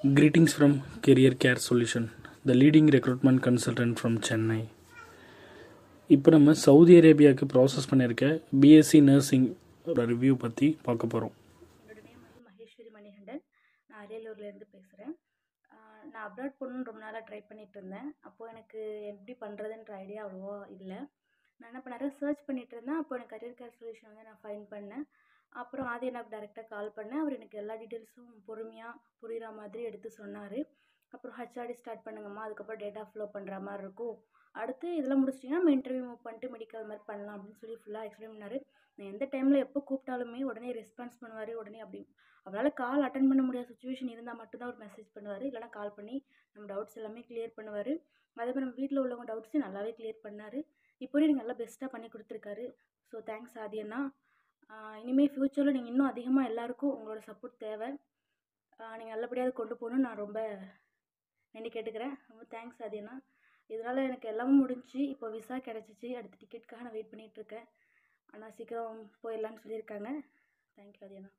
Greetings from Career Care Solution, the leading recruitment consultant from Chennai. இப்போ நம்ம Saudi அரேபியாவுக்கு process பண்ணியிருக்க BSc nursing review பற்றி பார்க்க போகிறோம். என்னோட நேம் வந்து மகேஸ்வரி மணிகண்டன். நான் அரியலூர்லேருந்து பேசுகிறேன். நான் அப்ராட் போகணுன்னு ரொம்ப நாளாக ட்ரை பண்ணிகிட்டு இருந்தேன். அப்போது எனக்கு எப்படி பண்ணுறதுன்ற ஐடியா அவ்வளோவா இல்லை. நான் என்ன பண்ணேன், சர்ச் பண்ணிகிட்டு இருந்தேன். அப்போ எனக்கு கரியர் கேர் சொல்யூஷன் வந்து நான் ஃபைன் பண்ணேன். அப்புறம் ஆதி எனக்கு டேரெக்டாக கால் பண்ணேன். அவர் எனக்கு எல்லா டீட்டெயில்ஸும் பொறுமையாக புரிகிற மாதிரி எடுத்து சொன்னார். அப்புறம் ஹச்ஆர்டி ஸ்டார்ட் பண்ணுங்கம்மா, அதுக்கப்புறம் டேட்டா ஃப்ளோ பண்ணுற மாதிரி இருக்கும், அடுத்து இதெல்லாம் முடிச்சிட்டிங்கன்னா நம்ம இன்டர்வியூ மூவ் பண்ணிட்டு மெடிக்கல் மாதிரி பண்ணலாம் அப்படின்னு சொல்லி ஃபுல்லாக எக்ஸ்பிளைன் பண்ணார். நான் எந்த டைமில் எப்போ கூப்பிட்டாலுமே உடனே ரெஸ்பான்ஸ் பண்ணுவார். உடனே அப்படி அவரால் கால் அட்டன் பண்ண முடியாத சுச்சுவேஷன் இருந்தால் மட்டும்தான் அவர் மெசேஜ் பண்ணுவார், இல்லைனா கால் பண்ணி நம்ம டவுட்ஸ் எல்லாமே கிளியர் பண்ணுவார். அதே மாதிரி நம்ம வீட்டில் உள்ளவங்க டவுட்ஸையும் நல்லாவே கிளியர் பண்ணார். இப்போயும் எனக்கு நல்லா பெஸ்ட்டாக பண்ணி கொடுத்துருக்காரு. ஸோ தேங்க்ஸ் ஆதியண்ணா. இனிமேல் ஃப்யூச்சரில் நீங்கள் இன்னும் அதிகமாக எல்லாருக்கும் உங்களோட சப்போர்ட் தேவை. நீங்கள் நல்லபடியாக கொண்டு போகணுன்னு நான் ரொம்ப வேண்டி கேட்டுக்கிறேன். ரொம்ப தேங்க்ஸ் ஆதியண்ணா. இதனால் எனக்கு எல்லாமே முடிஞ்சு இப்போ விசா கிடச்சிச்சு. அடுத்த டிக்கெட்டுக்காக நான் வெயிட் பண்ணிகிட்ருக்கேன். ஆனால் சீக்கிரம் போயிடலான்னு சொல்லியிருக்காங்க. தேங்க்யூ ஆதியண்ணா.